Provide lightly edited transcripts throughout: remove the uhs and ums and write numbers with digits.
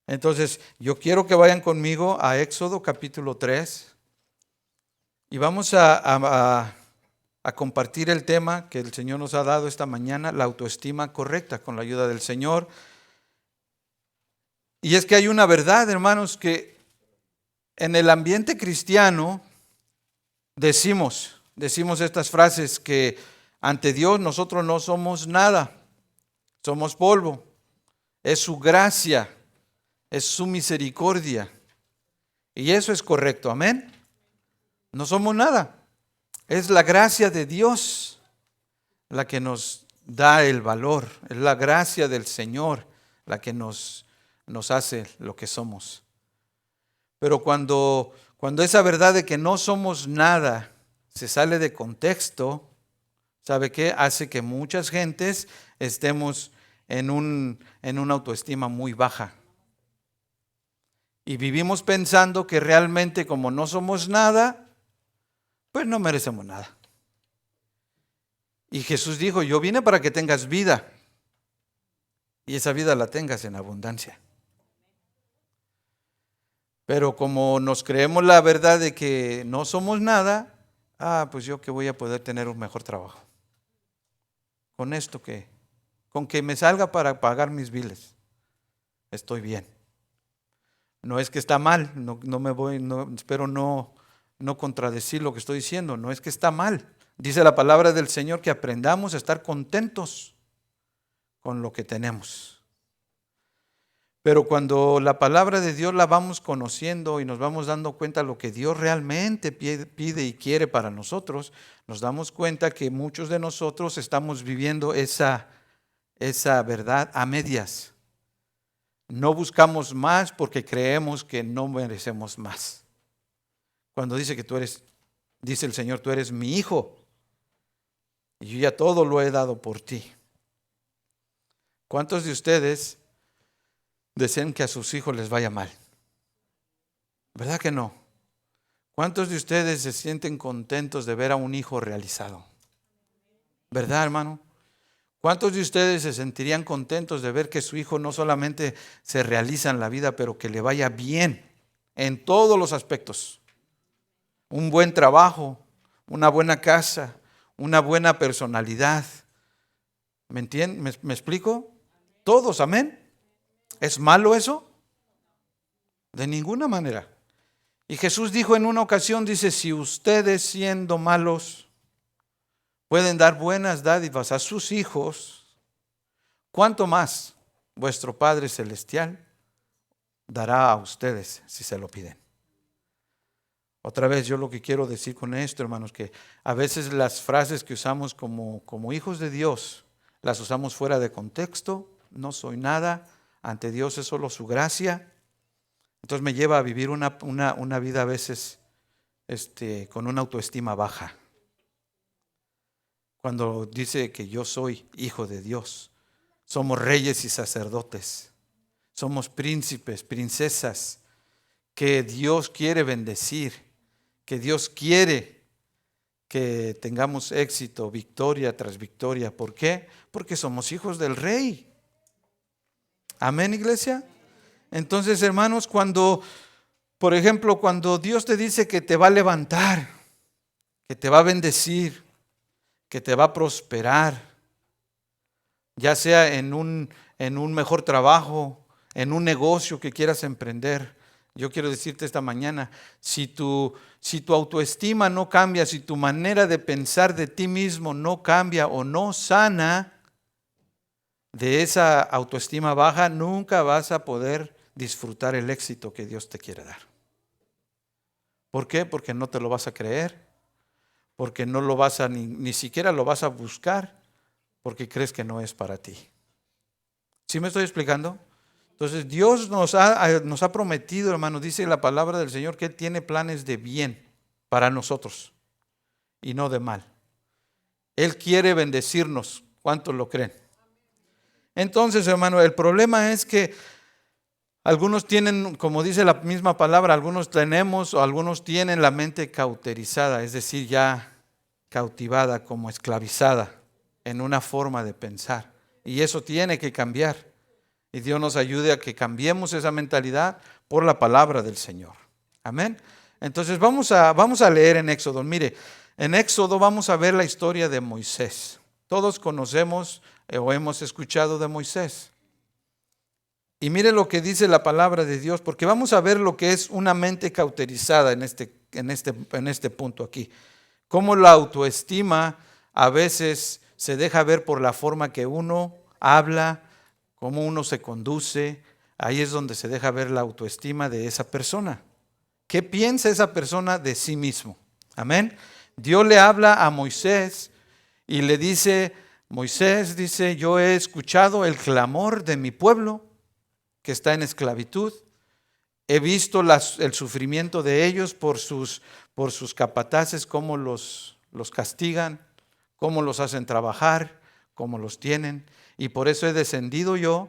Entonces, yo quiero que vayan conmigo a Éxodo capítulo 3 y vamos a compartir el tema que el Señor nos ha dado esta mañana, la autoestima correcta, con la ayuda del Señor. Y es que hay una verdad, hermanos, que en el ambiente cristiano decimos estas frases que ante Dios nosotros no somos nada, somos polvo, es su gracia, es su misericordia. Y eso es correcto, amén. No somos nada, es la gracia de Dios la que nos da el valor, es la gracia del Señor la que nos hace lo que somos. Pero cuando esa verdad de que no somos nada se sale de contexto, ¿sabe qué? Hace que muchas gentes estemos en una autoestima muy baja. Y vivimos pensando que realmente como no somos nada, pues no merecemos nada. Y Jesús dijo, yo vine para que tengas vida. Y esa vida la tengas en abundancia. Pero como nos creemos la verdad de que no somos nada, pues yo que voy a poder tener un mejor trabajo. Con esto con que me salga para pagar mis biles, estoy bien. No es que está mal, espero no contradecir lo que estoy diciendo, no es que está mal. Dice la palabra del Señor que aprendamos a estar contentos con lo que tenemos. Pero cuando la palabra de Dios la vamos conociendo y nos vamos dando cuenta de lo que Dios realmente pide y quiere para nosotros, nos damos cuenta que muchos de nosotros estamos viviendo esa verdad a medias. No buscamos más porque creemos que no merecemos más. Cuando dice que dice el Señor, tú eres mi hijo y yo ya todo lo he dado por ti. ¿Cuántos de ustedes desean que a sus hijos les vaya mal? ¿Verdad que no? ¿Cuántos de ustedes se sienten contentos de ver a un hijo realizado? ¿Verdad, hermano? ¿Cuántos de ustedes se sentirían contentos de ver que su hijo no solamente se realiza en la vida, pero que le vaya bien en todos los aspectos? Un buen trabajo, una buena casa, una buena personalidad. ¿Me entienden? ¿Me explico? Todos, amén. ¿Es malo eso? De ninguna manera. Y Jesús dijo en una ocasión, dice, si ustedes siendo malos pueden dar buenas dádivas a sus hijos, ¿cuánto más vuestro Padre Celestial dará a ustedes si se lo piden? Otra vez yo lo que quiero decir con esto, hermanos, que a veces las frases que usamos como hijos de Dios, las usamos fuera de contexto. No soy nada, ante Dios es solo su gracia. Entonces me lleva a vivir una vida a veces con una autoestima baja. Cuando dice que yo soy hijo de Dios, somos reyes y sacerdotes, somos príncipes, princesas, que Dios quiere bendecir, que Dios quiere que tengamos éxito, victoria tras victoria. ¿Por qué? Porque somos hijos del Rey. Amén, iglesia. Entonces, hermanos, por ejemplo, cuando Dios te dice que te va a levantar, que te va a bendecir, que te va a prosperar, ya sea en un mejor trabajo, en un negocio que quieras emprender, yo quiero decirte esta mañana, si tu autoestima no cambia, si tu manera de pensar de ti mismo no cambia o no sana de esa autoestima baja, nunca vas a poder disfrutar el éxito que Dios te quiere dar. ¿Por qué? Porque no te lo vas a creer, porque no lo vas a ni siquiera lo vas a buscar, porque crees que no es para ti. ¿Sí me estoy explicando? Entonces Dios nos ha prometido, hermano, dice la palabra del Señor, que Él tiene planes de bien para nosotros y no de mal. Él quiere bendecirnos. ¿Cuántos lo creen? Entonces, hermano, el problema es que algunos tienen, como dice la misma palabra, algunos tienen la mente cauterizada, es decir, ya cautivada, como esclavizada en una forma de pensar. Y eso tiene que cambiar. Y Dios nos ayude a que cambiemos esa mentalidad por la palabra del Señor. Amén. Entonces vamos a leer en Éxodo. Mire, en Éxodo vamos a ver la historia de Moisés. Todos conocemos o hemos escuchado de Moisés. Y mire lo que dice la palabra de Dios, porque vamos a ver lo que es una mente cauterizada en este punto aquí. Cómo la autoestima a veces se deja ver por la forma que uno habla, cómo uno se conduce. Ahí es donde se deja ver la autoestima de esa persona. ¿Qué piensa esa persona de sí mismo? Amén. Dios le habla a Moisés y le dice, Moisés dice, yo he escuchado el clamor de mi pueblo que está en esclavitud. He visto el sufrimiento de ellos por sus capataces, cómo los castigan, cómo los hacen trabajar, cómo los tienen. Y por eso he descendido yo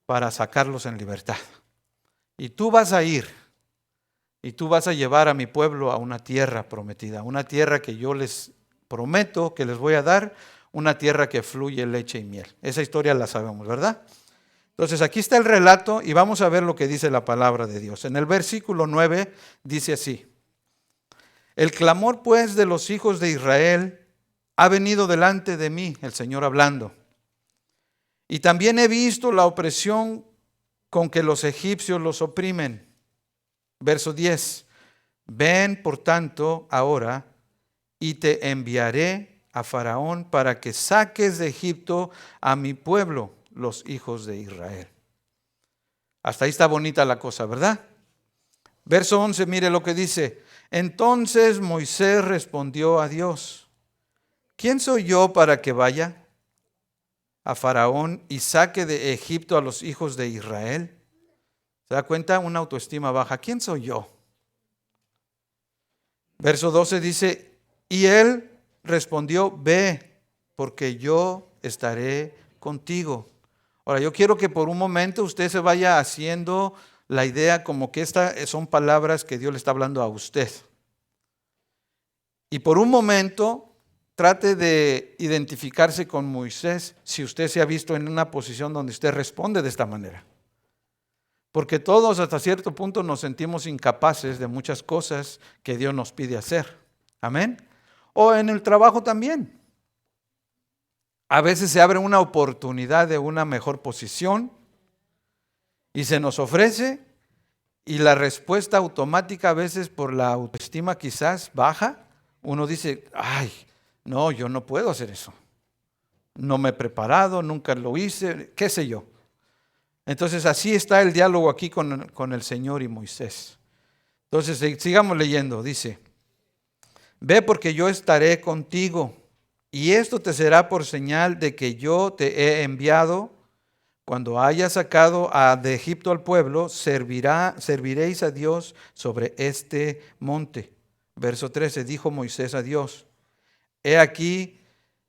para sacarlos en libertad. Y tú vas a ir, y tú vas a llevar a mi pueblo a una tierra prometida, una tierra que yo les prometo que les voy a dar, una tierra que fluye leche y miel. Esa historia la sabemos, ¿verdad? Entonces aquí está el relato y vamos a ver lo que dice la palabra de Dios. En el versículo 9 dice así: el clamor pues de los hijos de Israel ha venido delante de mí, el Señor hablando. Y también he visto la opresión con que los egipcios los oprimen. Verso 10. Ven por tanto ahora y te enviaré a Faraón para que saques de Egipto a mi pueblo, los hijos de Israel. Hasta ahí está bonita la cosa, ¿verdad? Verso 11, mire lo que dice. Entonces Moisés respondió a Dios: ¿quién soy yo para que vaya a Faraón y saque de Egipto a los hijos de Israel? ¿Se da cuenta? Una autoestima baja. ¿Quién soy yo? Verso 12 dice, y él respondió, ve, porque yo estaré contigo. Ahora, yo quiero que por un momento usted se vaya haciendo la idea como que estas son palabras que Dios le está hablando a usted. Y por un momento trate de identificarse con Moisés si usted se ha visto en una posición donde usted responde de esta manera. Porque todos hasta cierto punto nos sentimos incapaces de muchas cosas que Dios nos pide hacer. Amén. O en el trabajo también. A veces se abre una oportunidad de una mejor posición y se nos ofrece, y la respuesta automática a veces por la autoestima quizás baja, uno dice, ay, no, yo no puedo hacer eso. No me he preparado, nunca lo hice, qué sé yo. Entonces así está el diálogo aquí con el Señor y Moisés. Entonces sigamos leyendo, dice, ve porque yo estaré contigo. Y esto te será por señal de que yo te he enviado. Cuando hayas sacado de Egipto al pueblo, serviréis a Dios sobre este monte. Verso 13, dijo Moisés a Dios, he aquí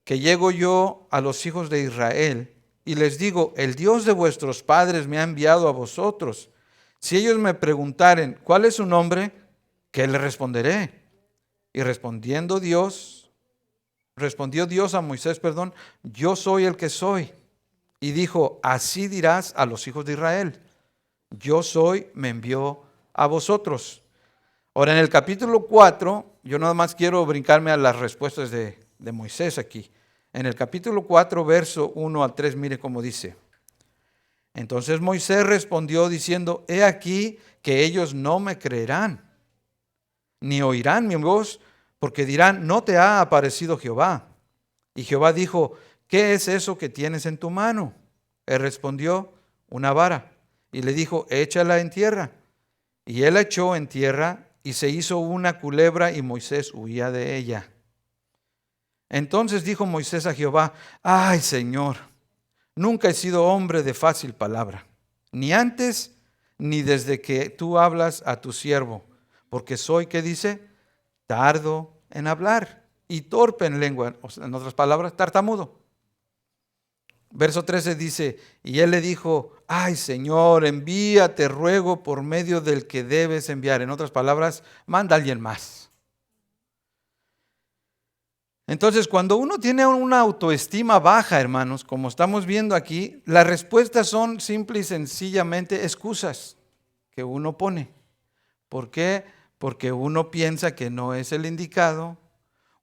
que llego yo a los hijos de Israel y les digo, el Dios de vuestros padres me ha enviado a vosotros. Si ellos me preguntaren, ¿cuál es su nombre? ¿Qué le responderé? Y respondió Dios a Moisés, yo soy el que soy. Y dijo, así dirás a los hijos de Israel, yo soy, me envió a vosotros. Ahora en el capítulo 4, yo nada más quiero brincarme a las respuestas de Moisés aquí. En el capítulo 4, verso 1 al 3, mire cómo dice. Entonces Moisés respondió diciendo, he aquí que ellos no me creerán, ni oirán mi voz, porque dirán, no te ha aparecido Jehová. Y Jehová dijo, ¿qué es eso que tienes en tu mano? Él respondió, una vara. Y le dijo, échala en tierra. Y él la echó en tierra y se hizo una culebra y Moisés huía de ella. Entonces dijo Moisés a Jehová, ay Señor, nunca he sido hombre de fácil palabra, ni antes ni desde que tú hablas a tu siervo, porque soy, ¿qué dice? Tardo en hablar y torpe en lengua, en otras palabras, tartamudo. Verso 13 dice, y él le dijo, ay Señor, envíate, ruego, por medio del que debes enviar. En otras palabras, manda a alguien más. Entonces, cuando uno tiene una autoestima baja, hermanos, como estamos viendo aquí, las respuestas son simple y sencillamente excusas que uno pone. ¿Por qué? Porque uno piensa que no es el indicado,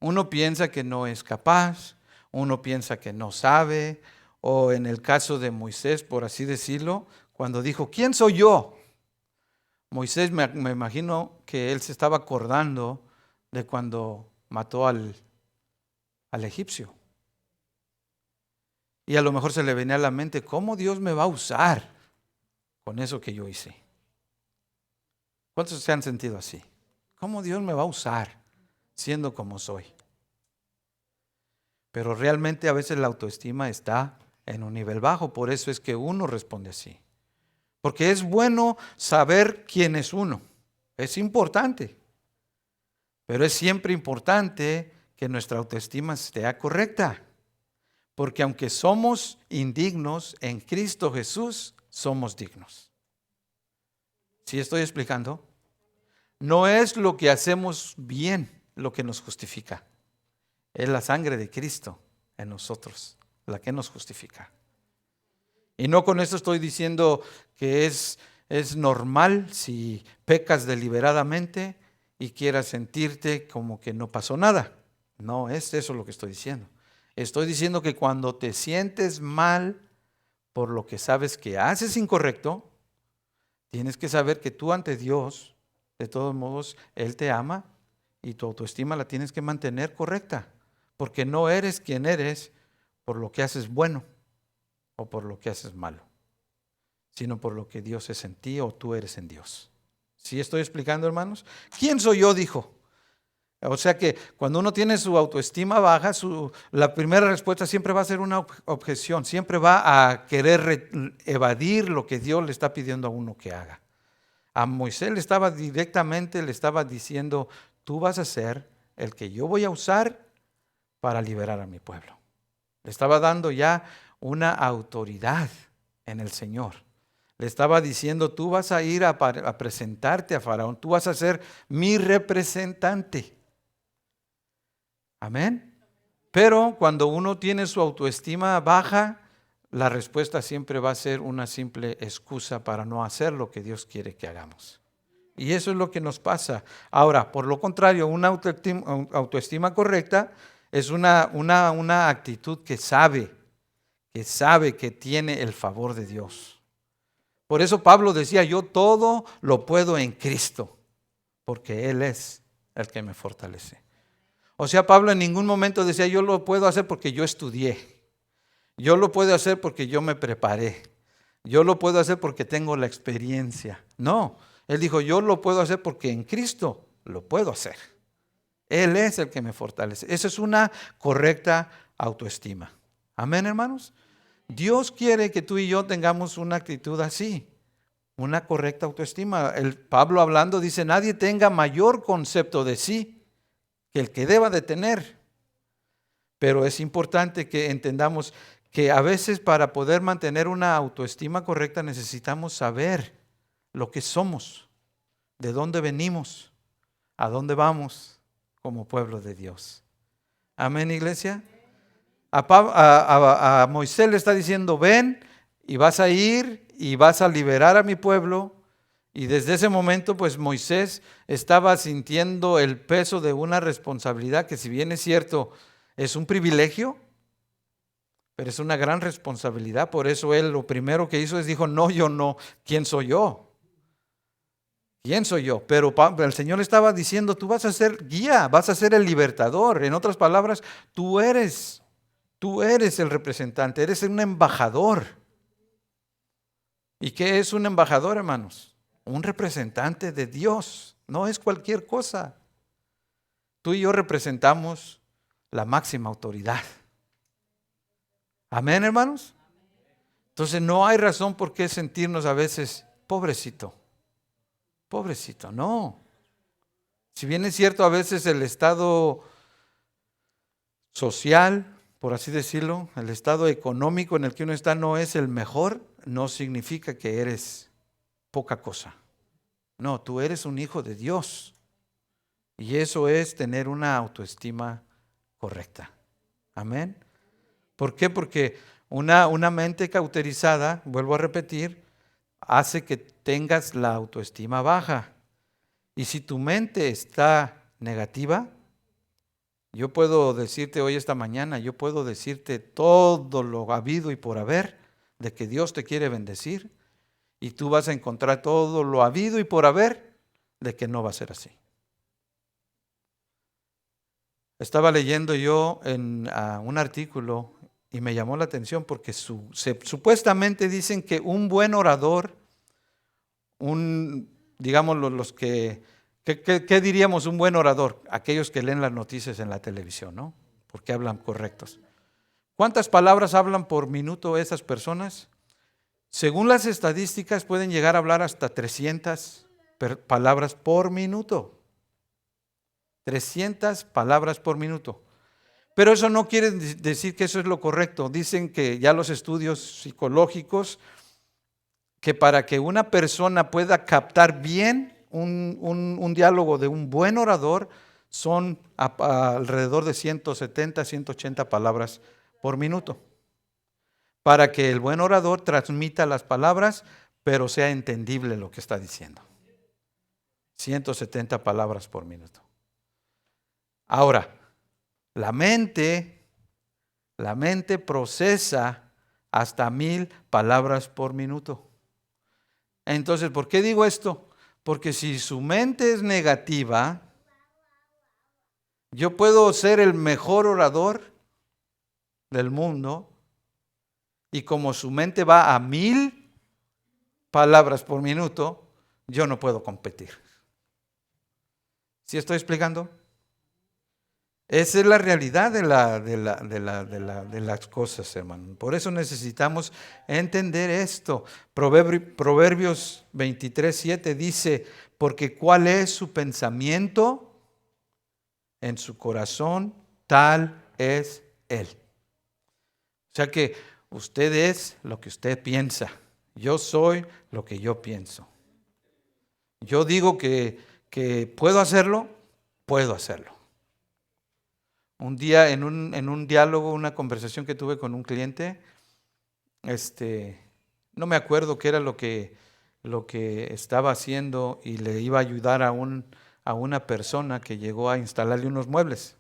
uno piensa que no es capaz, uno piensa que no sabe, o en el caso de Moisés, por así decirlo, cuando dijo, ¿quién soy yo? Moisés, me imagino que él se estaba acordando de cuando mató al egipcio. Y a lo mejor se le venía a la mente, ¿cómo Dios me va a usar con eso que yo hice? ¿Cuántos se han sentido así? ¿Cómo Dios me va a usar siendo como soy? Pero realmente a veces la autoestima está en un nivel bajo, por eso es que uno responde así. Porque es bueno saber quién es uno, es importante, pero es siempre importante que nuestra autoestima esté correcta. Porque aunque somos indignos, en Cristo Jesús somos dignos. ¿Sí estoy explicando? No es lo que hacemos bien lo que nos justifica. Es la sangre de Cristo en nosotros la que nos justifica. Y no con esto estoy diciendo que es normal si pecas deliberadamente y quieras sentirte como que no pasó nada. No es eso lo que estoy diciendo. Estoy diciendo que cuando te sientes mal por lo que sabes que haces incorrecto, tienes que saber que tú ante Dios, de todos modos, Él te ama y tu autoestima la tienes que mantener correcta, porque no eres quien eres por lo que haces bueno o por lo que haces malo, sino por lo que Dios es en ti o tú eres en Dios. ¿Sí estoy explicando, hermanos? ¿Quién soy yo? Dijo. O sea que cuando uno tiene su autoestima baja, la primera respuesta siempre va a ser una objeción, siempre va a querer evadir lo que Dios le está pidiendo a uno que haga. A Moisés le estaba diciendo, tú vas a ser el que yo voy a usar para liberar a mi pueblo. Le estaba dando ya una autoridad en el Señor. Le estaba diciendo, tú vas a ir a presentarte a Faraón, tú vas a ser mi representante. Amén. Pero cuando uno tiene su autoestima baja, la respuesta siempre va a ser una simple excusa para no hacer lo que Dios quiere que hagamos. Y eso es lo que nos pasa. Ahora, por lo contrario, una autoestima correcta es una actitud que sabe que tiene el favor de Dios. Por eso Pablo decía, yo todo lo puedo en Cristo, porque Él es el que me fortalece. O sea, Pablo en ningún momento decía, yo lo puedo hacer porque yo estudié. Yo lo puedo hacer porque yo me preparé. Yo lo puedo hacer porque tengo la experiencia. No, él dijo, yo lo puedo hacer porque en Cristo lo puedo hacer. Él es el que me fortalece. Esa es una correcta autoestima. Amén, hermanos. Dios quiere que tú y yo tengamos una actitud así, una correcta autoestima. Pablo hablando dice, nadie tenga mayor concepto de sí que el que deba de tener. Pero es importante que entendamos que a veces para poder mantener una autoestima correcta necesitamos saber lo que somos, de dónde venimos, a dónde vamos como pueblo de Dios. Amén, iglesia. A Moisés le está diciendo, ven y vas a ir y vas a liberar a mi pueblo. Y desde ese momento, pues Moisés estaba sintiendo el peso de una responsabilidad que, si bien es cierto, es un privilegio, pero es una gran responsabilidad. Por eso él lo primero que hizo es dijo, no, yo no, ¿quién soy yo? ¿Quién soy yo? Pero el Señor le estaba diciendo, tú vas a ser guía, vas a ser el libertador. En otras palabras, tú eres el representante, eres un embajador. ¿Y qué es un embajador, hermanos? Un representante de Dios, no es cualquier cosa. Tú y yo representamos la máxima autoridad. Amén, hermanos. Entonces no hay razón por qué sentirnos a veces pobrecito, no. Si bien es cierto, a veces el estado social, por así decirlo, el estado económico en el que uno está no es el mejor, no significa que eres poca cosa. No, tú eres un hijo de Dios. Y eso es tener una autoestima correcta. Amén. ¿Por qué? Porque una mente cauterizada, vuelvo a repetir, hace que tengas la autoestima baja. Y si tu mente está negativa, yo puedo decirte hoy, esta mañana, yo puedo decirte todo lo habido y por haber de que Dios te quiere bendecir, y tú vas a encontrar todo lo habido y por haber de que no va a ser así. Estaba leyendo yo en un artículo y me llamó la atención porque supuestamente dicen que un buen orador, digamos los ¿qué diríamos un buen orador? Aquellos que leen las noticias en la televisión, ¿no? Porque hablan correctos. ¿Cuántas palabras hablan por minuto esas personas? Según las estadísticas pueden llegar a hablar hasta 300 palabras por minuto. 300 palabras por minuto. Pero eso no quiere decir que eso es lo correcto. Dicen que ya los estudios psicológicos, que para que una persona pueda captar bien un diálogo de un buen orador, son alrededor de 170, 180 palabras por minuto. Para que el buen orador transmita las palabras, pero sea entendible lo que está diciendo. 170 palabras por minuto. Ahora, la mente procesa hasta 1000 palabras por minuto. Entonces, ¿por qué digo esto? Porque si su mente es negativa, yo puedo ser el mejor orador del mundo, y como su mente va a 1000 palabras por minuto, yo no puedo competir. ¿Sí estoy explicando? Esa es la realidad de las cosas, hermano. Por eso necesitamos entender esto. Proverbios 23:7 dice, porque cuál es su pensamiento en su corazón, tal es él. O sea que usted es lo que usted piensa. Yo soy lo que yo pienso. Yo digo que puedo hacerlo, puedo hacerlo. Un día en un diálogo, una conversación que tuve con un cliente, no me acuerdo qué era lo que estaba haciendo, y le iba a ayudar a una persona que llegó a instalarle unos muebles.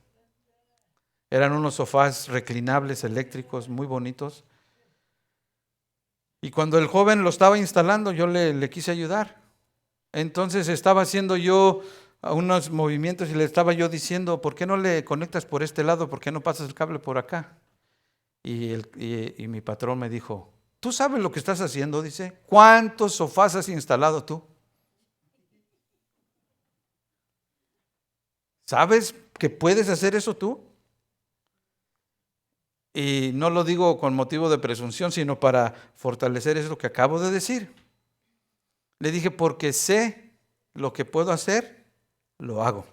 Eran unos sofás reclinables eléctricos muy bonitos. Y cuando el joven lo estaba instalando, yo le quise ayudar. Entonces estaba haciendo yo unos movimientos y le estaba yo diciendo, ¿por qué no le conectas por este lado? ¿Por qué no pasas el cable por acá? Y mi patrón me dijo, ¿tú sabes lo que estás haciendo? Dice, ¿cuántos sofás has instalado tú? ¿Sabes que puedes hacer eso tú? Y no lo digo con motivo de presunción, sino para fortalecer eso que acabo de decir. Le dije, porque sé lo que puedo hacer, lo hago.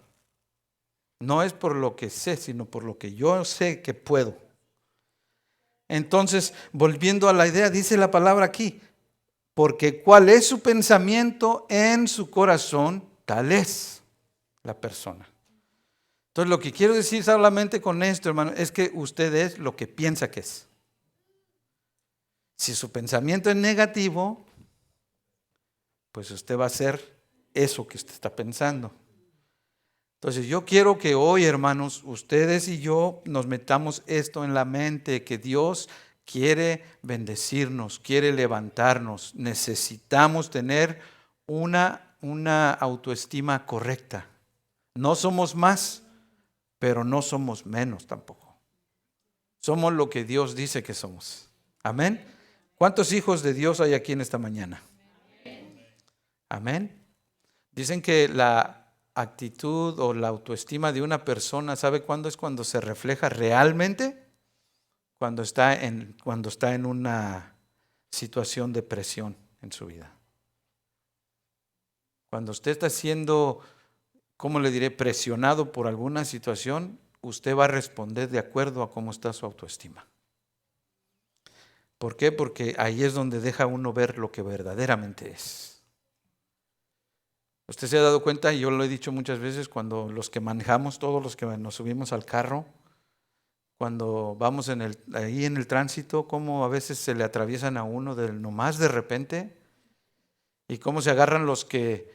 No es por lo que sé, sino por lo que yo sé que puedo. Entonces, volviendo a la idea, dice la palabra aquí, porque cuál es su pensamiento en su corazón, tal es la persona. Entonces, lo que quiero decir solamente con esto, hermano, es que usted es lo que piensa que es. Si su pensamiento es negativo, pues usted va a ser eso que usted está pensando. Entonces yo quiero que hoy, hermanos, ustedes y yo nos metamos esto en la mente, que Dios quiere bendecirnos, quiere levantarnos. Necesitamos tener una autoestima correcta. No somos más, pero no somos menos tampoco. Somos lo que Dios dice que somos. Amén. ¿Cuántos hijos de Dios hay aquí en esta mañana? Amén. Dicen que la actitud o la autoestima de una persona, ¿sabe cuándo es cuando se refleja realmente? Cuando está en una situación de presión en su vida. Cuando usted está siendo, ¿cómo le diré?, presionado por alguna situación, usted va a responder de acuerdo a cómo está su autoestima. ¿Por qué? Porque ahí es donde deja uno ver lo que verdaderamente es. Usted se ha dado cuenta, y yo lo he dicho muchas veces, cuando los que manejamos, todos los que nos subimos al carro, Cuando vamos ahí en el tránsito, cómo a veces se le atraviesan a uno nomás de repente, y cómo se agarran los que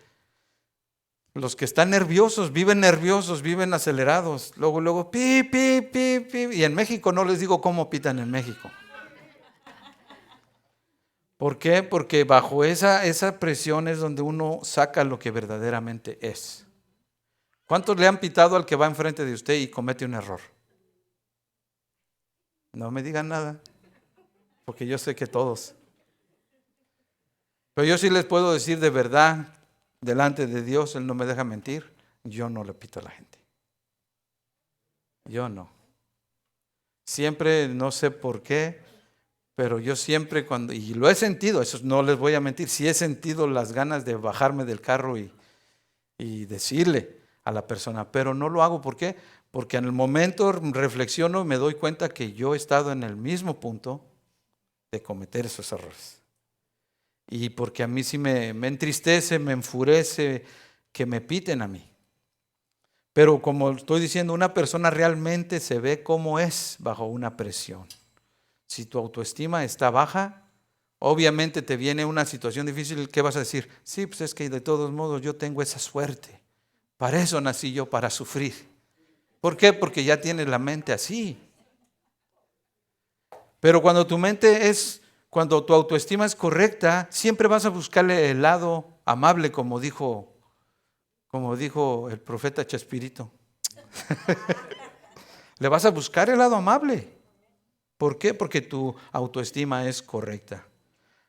están nerviosos, viven acelerados. Luego, pi, pi, pi, pi. Y en México no les digo cómo pitan en México. ¿Por qué? Porque bajo esa presión es donde uno saca lo que verdaderamente es. ¿Cuántos le han pitado al que va enfrente de usted y comete un error? No me digan nada, porque yo sé que todos. Pero yo sí les puedo decir de verdad, delante de Dios, Él no me deja mentir, yo no le pito a la gente. Yo no. Siempre, no sé por qué, pero yo siempre y lo he sentido, eso no les voy a mentir, sí he sentido las ganas de bajarme del carro y decirle a la persona, pero no lo hago. ¿Por qué? Porque en el momento reflexiono y me doy cuenta que yo he estado en el mismo punto de cometer esos errores. Y porque a mí sí me entristece, me enfurece que me piten a mí. Pero como estoy diciendo, una persona realmente se ve cómo es bajo una presión. Si tu autoestima está baja, obviamente te viene una situación difícil, ¿qué vas a decir? Sí, pues es que de todos modos yo tengo esa suerte. Para eso nací yo, para sufrir. ¿Por qué? Porque ya tienes la mente así. Pero cuando cuando tu autoestima es correcta, siempre vas a buscarle el lado amable, como dijo el profeta Chespirito. Le vas a buscar el lado amable. ¿Por qué? Porque tu autoestima es correcta.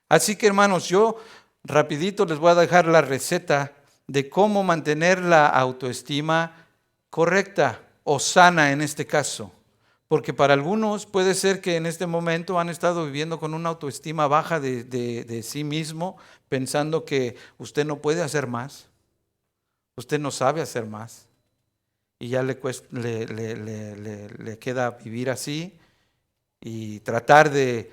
Así que, hermanos, yo rapidito les voy a dejar la receta de cómo mantener la autoestima correcta o sana en este caso. Porque para algunos puede ser que en este momento han estado viviendo con una autoestima baja de sí mismo, pensando que usted no puede hacer más, usted no sabe hacer más, y ya le queda vivir así y tratar de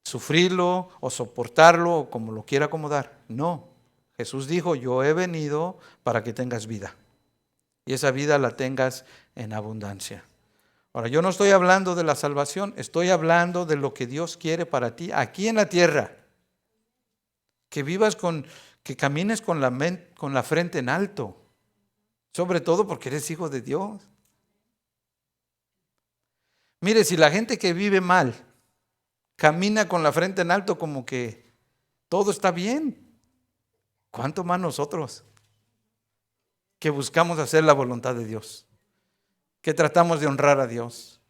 sufrirlo o soportarlo o como lo quiera acomodar. No, Jesús dijo, yo he venido para que tengas vida y esa vida la tengas en abundancia. Ahora, yo no estoy hablando de la salvación, estoy hablando de lo que Dios quiere para ti aquí en la tierra. Que vivas que camines con la frente en alto, sobre todo porque eres hijo de Dios. Mire, si la gente que vive mal camina con la frente en alto como que todo está bien, ¿cuánto más nosotros que buscamos hacer la voluntad de Dios? Que tratamos de honrar a Dios.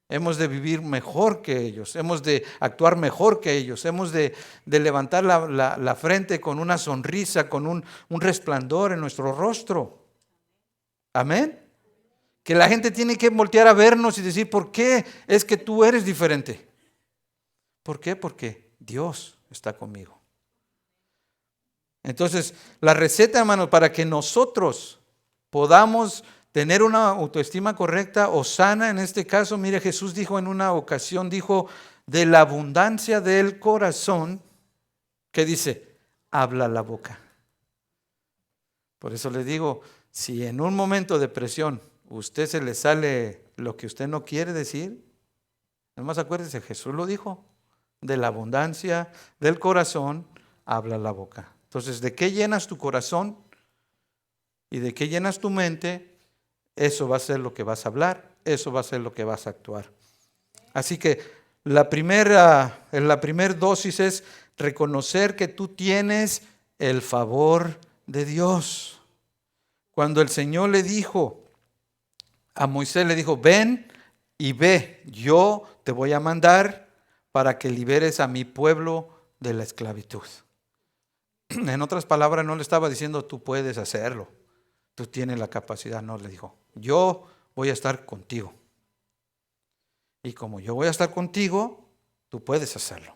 Hemos de vivir mejor que ellos, hemos de actuar mejor que ellos, hemos de levantar la frente con una sonrisa, con un resplandor en nuestro rostro. Amén. Que la gente tiene que voltear a vernos y decir, ¿por qué es que tú eres diferente? ¿Por qué? Porque Dios está conmigo. Entonces, la receta, hermanos, para que nosotros podamos tener una autoestima correcta o sana, en este caso, mire, Jesús dijo en una ocasión, dijo, de la abundancia del corazón, ¿qué dice? Habla la boca. Por eso le digo, si en un momento de presión usted se le sale lo que usted no quiere decir, nomás acuérdese, Jesús lo dijo, de la abundancia del corazón, habla la boca. Entonces, ¿de qué llenas tu corazón? ¿Y de qué llenas tu mente? Eso va a ser lo que vas a hablar, eso va a ser lo que vas a actuar. Así que la primera dosis es reconocer que tú tienes el favor de Dios. Cuando el Señor le dijo a Moisés, le dijo, ven y ve, yo te voy a mandar para que liberes a mi pueblo de la esclavitud. En otras palabras, no le estaba diciendo, tú puedes hacerlo, tú tienes la capacidad. No, le dijo, yo voy a estar contigo. Y como yo voy a estar contigo, tú puedes hacerlo.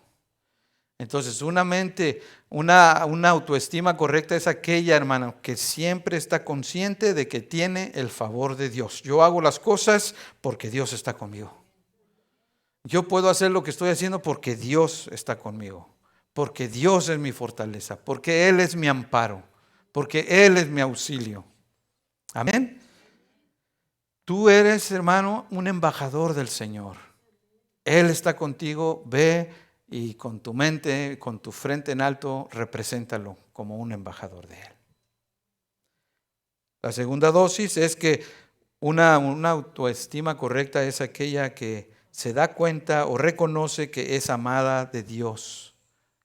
Entonces, una autoestima correcta es aquella, hermano, que siempre está consciente de que tiene el favor de Dios. Yo hago las cosas porque Dios está conmigo. Yo puedo hacer lo que estoy haciendo porque Dios está conmigo. Porque Dios es mi fortaleza. Porque Él es mi amparo. Porque Él es mi auxilio. Amén. Tú eres, hermano, un embajador del Señor. Él está contigo, ve y con tu mente, con tu frente en alto, represéntalo como un embajador de Él. La segunda dosis es que una autoestima correcta es aquella que se da cuenta o reconoce que es amada de Dios.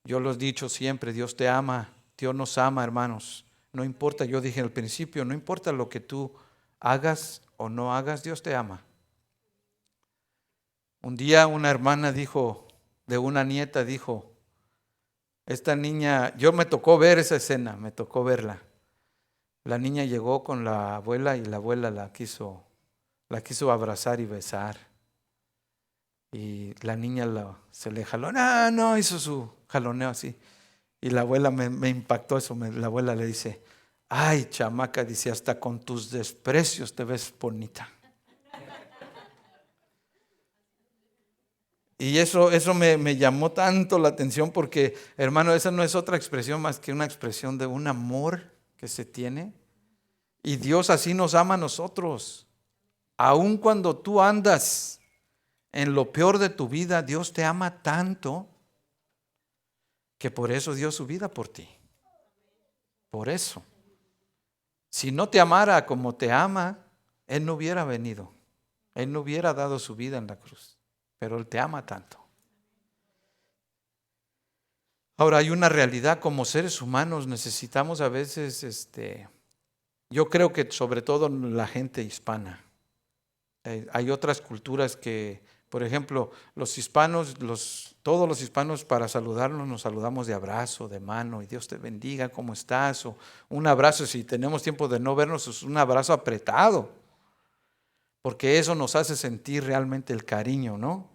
Yo lo he dicho siempre, Dios te ama, Dios nos ama, hermanos. No importa, yo dije al principio, no importa lo que tú hagas o no hagas, Dios te ama. Un día una hermana dijo, de una nieta dijo, esta niña, yo me tocó ver esa escena, me tocó verla. La niña llegó con la abuela y la abuela la quiso abrazar y besar. Y la niña se le jaló, no, hizo su jaloneo así. Y la abuela me impactó eso, la abuela le dice, ay chamaca, dice, hasta con tus desprecios te ves bonita. Y eso me llamó tanto la atención porque, hermano, esa no es otra expresión más que una expresión de un amor que se tiene. Y Dios así nos ama a nosotros. Aun cuando tú andas en lo peor de tu vida, Dios te ama tanto que por eso dio su vida por ti. Por eso. Si no te amara como te ama, Él no hubiera venido. Él no hubiera dado su vida en la cruz. Pero Él te ama tanto. Ahora hay una realidad como seres humanos, necesitamos a veces, yo creo que sobre todo la gente hispana. Hay otras culturas que, por ejemplo, los hispanos, todos los hispanos para saludarnos nos saludamos de abrazo, de mano, y Dios te bendiga, ¿cómo estás? O un abrazo, si tenemos tiempo de no vernos, es un abrazo apretado, porque eso nos hace sentir realmente el cariño, ¿no?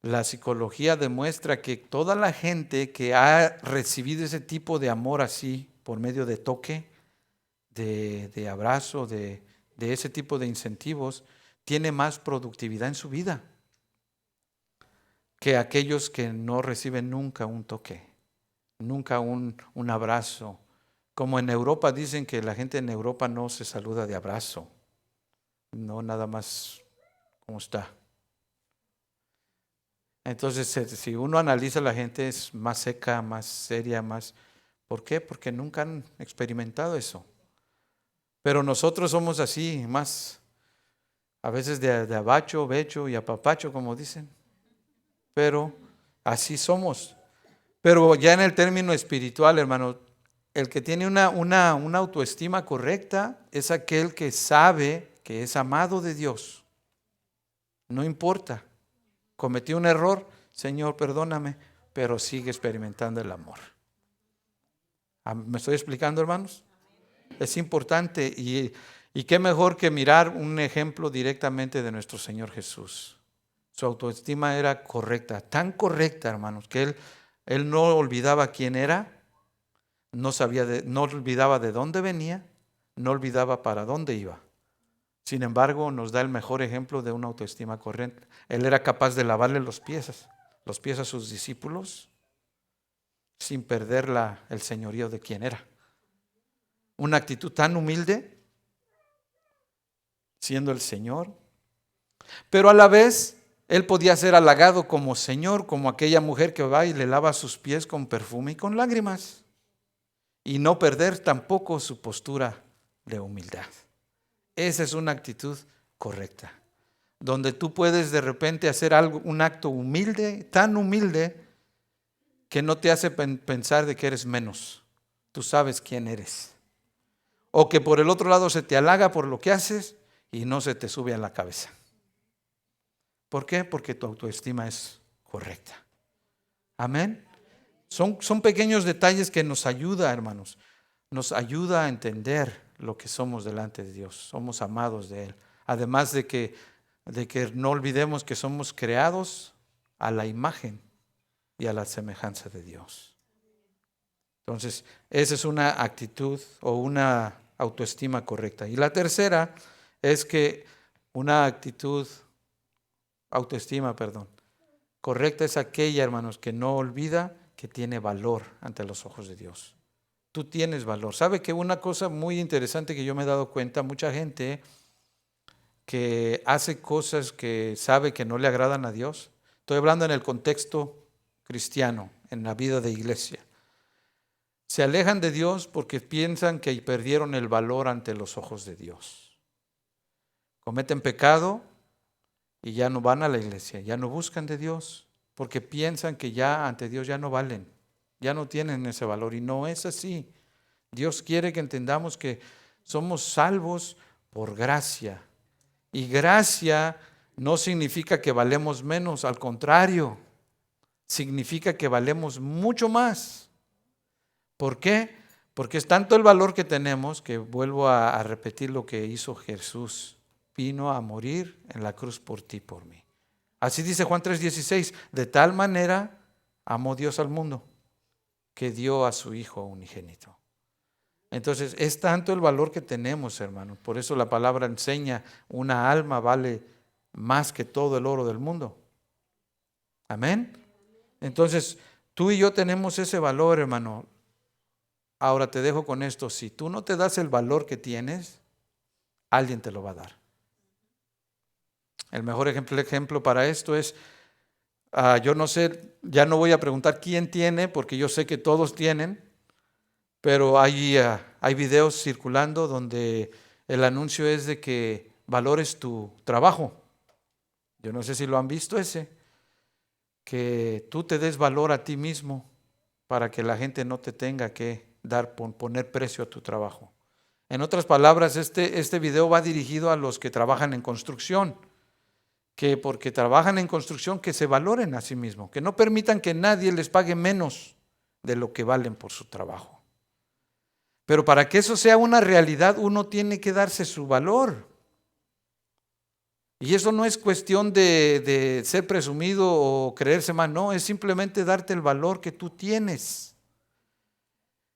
La psicología demuestra que toda la gente que ha recibido ese tipo de amor así, por medio de toque, de abrazo, de ese tipo de incentivos, tiene más productividad en su vida que aquellos que no reciben nunca un toque, nunca un abrazo. Como en Europa dicen que la gente en Europa no se saluda de abrazo, no nada más ¿cómo está? Entonces, si uno analiza, la gente es más seca, más seria, más... ¿Por qué? Porque nunca han experimentado eso. Pero nosotros somos así, más a veces de abacho, becho y apapacho, como dicen. Pero así somos. Pero ya en el término espiritual, hermano, el que tiene una autoestima correcta es aquel que sabe que es amado de Dios. No importa. Cometí un error, Señor, perdóname, pero sigue experimentando el amor. ¿Me estoy explicando, hermanos? Es importante y qué mejor que mirar un ejemplo directamente de nuestro Señor Jesús. Su autoestima era correcta, tan correcta, hermanos, que él no olvidaba quién era, no olvidaba de dónde venía, no olvidaba para dónde iba. Sin embargo, nos da el mejor ejemplo de una autoestima correcta. Él era capaz de lavarle los pies a sus discípulos sin perder el señorío de quién era. Una actitud tan humilde, siendo el Señor, pero a la vez él podía ser halagado como Señor, como aquella mujer que va y le lava sus pies con perfume y con lágrimas, y no perder tampoco su postura de humildad. Esa es una actitud correcta, donde tú puedes de repente hacer un acto humilde, tan humilde, que no te hace pensar de que eres menos. Tú sabes quién eres. O que por el otro lado se te halaga por lo que haces y no se te sube a la cabeza. ¿Por qué? Porque tu autoestima es correcta. Amén. Son pequeños detalles que nos ayuda, hermanos. Nos ayuda a entender lo que somos delante de Dios. Somos amados de Él. Además de que no olvidemos que somos creados a la imagen y a la semejanza de Dios. Entonces, esa es una actitud o una autoestima correcta. Y la tercera es que una autoestima correcta es aquella, hermanos, que no olvida que tiene valor ante los ojos de Dios. Tú tienes valor. ¿Sabe que una cosa muy interesante que yo me he dado cuenta? Mucha gente que hace cosas que sabe que no le agradan a Dios. Estoy hablando en el contexto cristiano, en la vida de iglesia. Se alejan de Dios porque piensan que perdieron el valor ante los ojos de Dios. Cometen pecado y ya no van a la iglesia, ya no buscan de Dios, porque piensan que ya ante Dios ya no valen, ya no tienen ese valor, y no es así. Dios quiere que entendamos que somos salvos por gracia, y gracia no significa que valemos menos, al contrario, significa que valemos mucho más. ¿Por qué? Porque es tanto el valor que tenemos que vuelvo a repetir lo que hizo Jesús. Vino a morir en la cruz por ti, por mí. Así dice Juan 3:16, de tal manera amó Dios al mundo que dio a su Hijo unigénito. Entonces es tanto el valor que tenemos, hermanos. Por eso la palabra enseña, una alma vale más que todo el oro del mundo. Amén. Entonces tú y yo tenemos ese valor, hermano. Ahora te dejo con esto, si tú no te das el valor que tienes, alguien te lo va a dar. El mejor ejemplo para esto es, yo no sé, ya no voy a preguntar quién tiene, porque yo sé que todos tienen, pero hay videos circulando donde el anuncio es de que valores tu trabajo. Yo no sé si lo han visto ese, que tú te des valor a ti mismo para que la gente no te tenga que poner precio a tu trabajo. En otras palabras, este video va dirigido a los que trabajan en construcción, que porque trabajan en construcción que se valoren a sí mismos, que no permitan que nadie les pague menos de lo que valen por su trabajo. Pero para que eso sea una realidad, uno tiene que darse su valor. Y eso no es cuestión de ser presumido o creerse más, no, es simplemente darte el valor que tú tienes.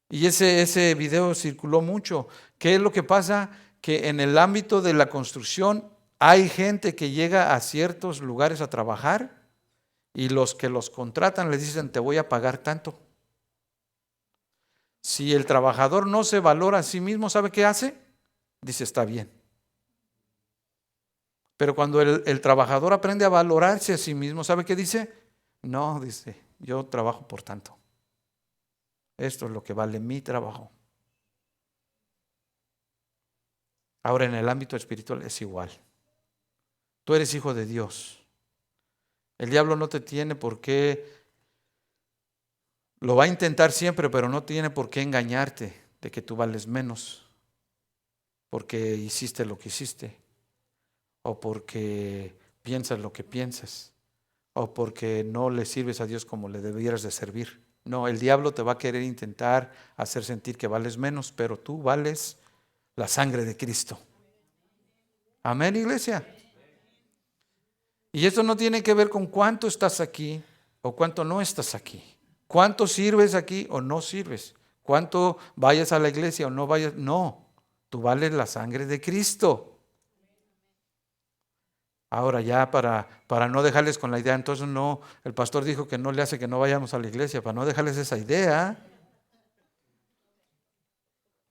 Y ese video circuló mucho. ¿Qué es lo que pasa? Que en el ámbito de la construcción hay gente que llega a ciertos lugares a trabajar y los que los contratan les dicen, te voy a pagar tanto. Si el trabajador no se valora a sí mismo, ¿sabe qué hace? Dice, está bien. Pero cuando el trabajador aprende a valorarse a sí mismo, ¿sabe qué dice? No, dice, yo trabajo por tanto. Esto es lo que vale mi trabajo. Ahora en el ámbito espiritual es igual. Tú eres hijo de Dios. El diablo no te tiene por qué, lo va a intentar siempre, pero no tiene por qué engañarte de que tú vales menos porque hiciste lo que hiciste, o porque piensas lo que piensas, o porque no le sirves a Dios como le debieras de servir. No, el diablo te va a querer intentar hacer sentir que vales menos, pero tú vales la sangre de Cristo. Amén, iglesia. Y esto no tiene que ver con cuánto estás aquí o cuánto no estás aquí. Cuánto sirves aquí o no sirves. Cuánto vayas a la iglesia o no vayas. No, tú vales la sangre de Cristo. Ahora ya para no dejarles con la idea, entonces no, el pastor dijo que no le hace que no vayamos a la iglesia, para no dejarles esa idea.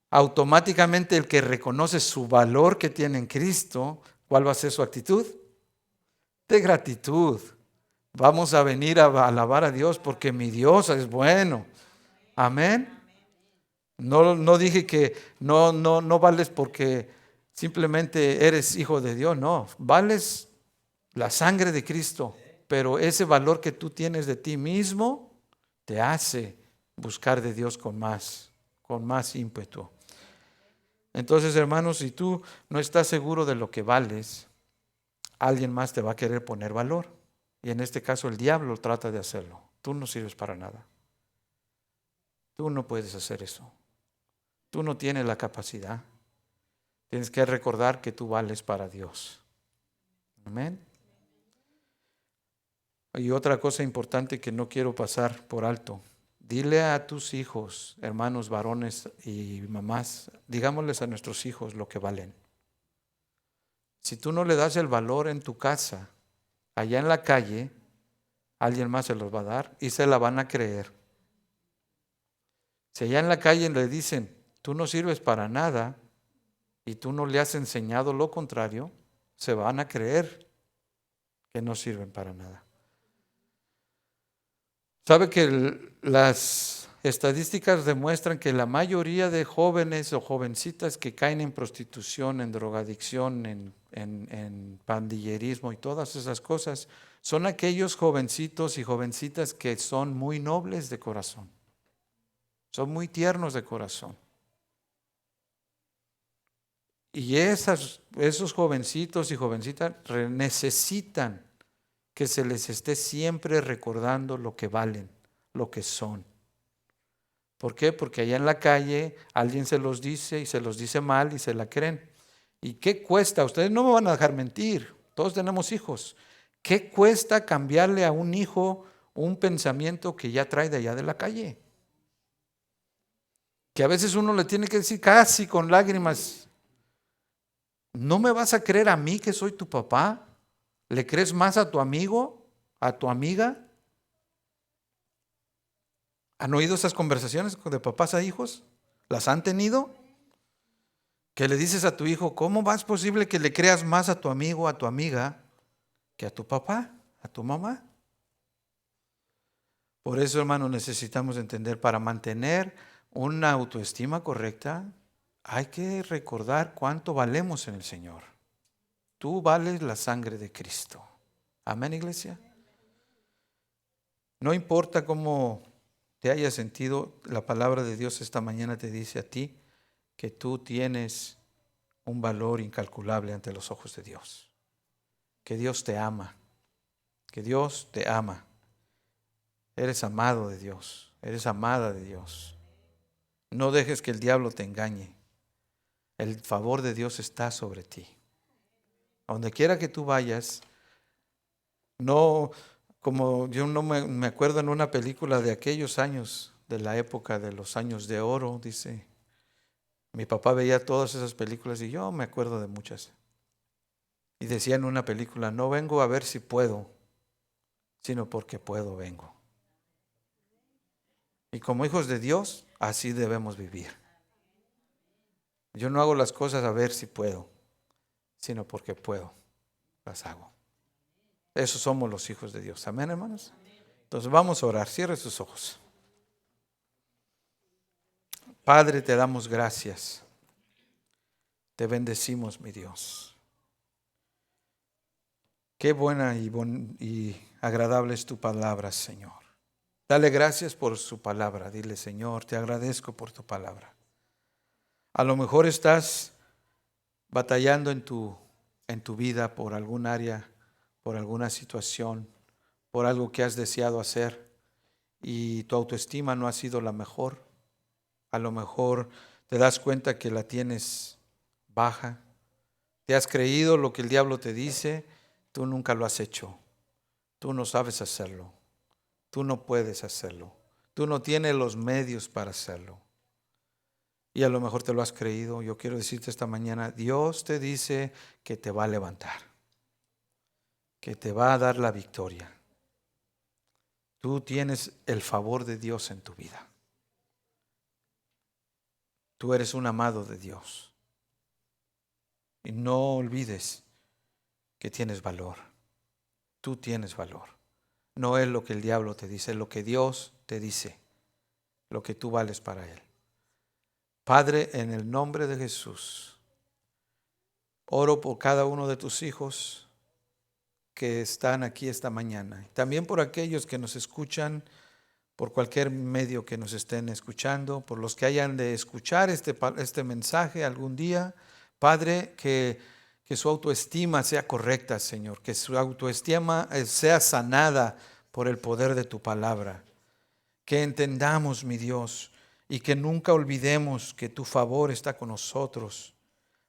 Automáticamente el que reconoce su valor que tiene en Cristo, ¿cuál va a ser su actitud? De gratitud. Vamos a venir a alabar a Dios porque mi Dios es bueno. Amén. No dije que no vales porque simplemente eres hijo de Dios, no, vales la sangre de Cristo, pero ese valor que tú tienes de ti mismo te hace buscar de Dios con más ímpetu. Entonces, hermanos, si tú no estás seguro de lo que vales, alguien más te va a querer poner valor. Y en este caso el diablo trata de hacerlo. Tú no sirves para nada. Tú no puedes hacer eso. Tú no tienes la capacidad. Tienes que recordar que tú vales para Dios. Amén. Y otra cosa importante que no quiero pasar por alto. Dile a tus hijos, hermanos varones y mamás, digámosles a nuestros hijos lo que valen. Si tú no le das el valor en tu casa, allá en la calle, alguien más se los va a dar y se la van a creer. Si allá en la calle le dicen, tú no sirves para nada y tú no le has enseñado lo contrario, se van a creer que no sirven para nada. ¿Sabe que las estadísticas demuestran que la mayoría de jóvenes o jovencitas que caen en prostitución, en drogadicción, en pandillerismo y todas esas cosas, son aquellos jovencitos y jovencitas que son muy nobles de corazón, son muy tiernos de corazón? Y esos jovencitos y jovencitas necesitan que se les esté siempre recordando lo que valen, lo que son. ¿Por qué? Porque allá en la calle alguien se los dice y se los dice mal y se la creen. ¿Y qué cuesta? Ustedes no me van a dejar mentir, todos tenemos hijos. ¿Qué cuesta cambiarle a un hijo un pensamiento que ya trae de allá de la calle? Que a veces uno le tiene que decir casi con lágrimas: ¿no me vas a creer a mí que soy tu papá? ¿Le crees más a tu amigo, a tu amiga? ¿Han oído esas conversaciones de papás a hijos? ¿Las han tenido? Que le dices a tu hijo: ¿cómo es posible que le creas más a tu amigo, a tu amiga, que a tu papá, a tu mamá? Por eso, hermano, necesitamos entender, para mantener una autoestima correcta, hay que recordar cuánto valemos en el Señor. Tú vales la sangre de Cristo. Amén, iglesia. No importa cómo te hayas sentido, la palabra de Dios esta mañana te dice a ti que tú tienes un valor incalculable ante los ojos de Dios. Que Dios te ama. Que Dios te ama. Eres amado de Dios. Eres amada de Dios. No dejes que el diablo te engañe. El favor de Dios está sobre ti. Donde quiera que tú vayas, no, como yo no me acuerdo en una película de aquellos años, de la época de los años de oro, dice, mi papá veía todas esas películas y yo me acuerdo de muchas. Y decía en una película: no vengo a ver si puedo, sino porque puedo vengo. Y como hijos de Dios, así debemos vivir. Yo no hago las cosas a ver si puedo, sino porque puedo, las hago. Esos somos los hijos de Dios. Amén, hermanos. Entonces vamos a orar. Cierre sus ojos. Padre, te damos gracias. Te bendecimos, mi Dios. Qué buena y agradable es tu palabra, Señor. Dale gracias por su palabra. Dile: Señor, te agradezco por tu palabra. A lo mejor estás batallando en tu vida por algún área, por alguna situación, por algo que has deseado hacer y tu autoestima no ha sido la mejor. A lo mejor te das cuenta que la tienes baja. Te has creído lo que el diablo te dice. Tú nunca lo has hecho. Tú no sabes hacerlo. Tú no puedes hacerlo. Tú no tienes los medios para hacerlo. Y a lo mejor te lo has creído. Yo quiero decirte esta mañana: Dios te dice que te va a levantar, que te va a dar la victoria. Tú tienes el favor de Dios en tu vida. Tú eres un amado de Dios. Y no olvides que tienes valor. Tú tienes valor. No es lo que el diablo te dice, es lo que Dios te dice, lo que tú vales para Él. Padre, en el nombre de Jesús, oro por cada uno de tus hijos que están aquí esta mañana. También por aquellos que nos escuchan, por cualquier medio que nos estén escuchando, por los que hayan de escuchar este mensaje algún día. Padre, que su autoestima sea correcta, Señor, que su autoestima sea sanada por el poder de tu palabra. Que entendamos, mi Dios, y que nunca olvidemos que tu favor está con nosotros.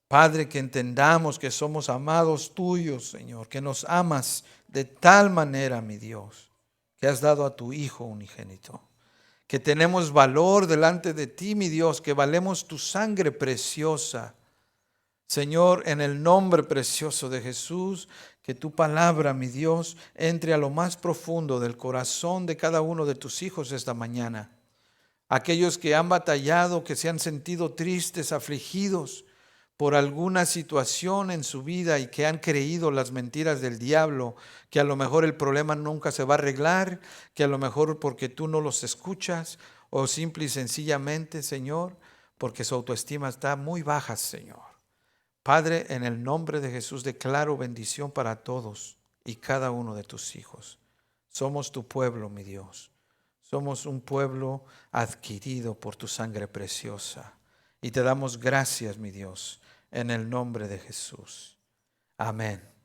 Padre, que entendamos que somos amados tuyos, Señor, que nos amas de tal manera, mi Dios, que has dado a tu Hijo unigénito. Que tenemos valor delante de ti, mi Dios, que valemos tu sangre preciosa. Señor, en el nombre precioso de Jesús, que tu palabra, mi Dios, entre a lo más profundo del corazón de cada uno de tus hijos esta mañana. Aquellos que han batallado, que se han sentido tristes, afligidos, por alguna situación en su vida y que han creído las mentiras del diablo, que a lo mejor el problema nunca se va a arreglar, que a lo mejor porque tú no los escuchas, o simple y sencillamente, Señor, porque su autoestima está muy baja, Señor. Padre, en el nombre de Jesús declaro bendición para todos y cada uno de tus hijos. Somos tu pueblo, mi Dios. Somos un pueblo adquirido por tu sangre preciosa. Y te damos gracias, mi Dios, en el nombre de Jesús. Amén.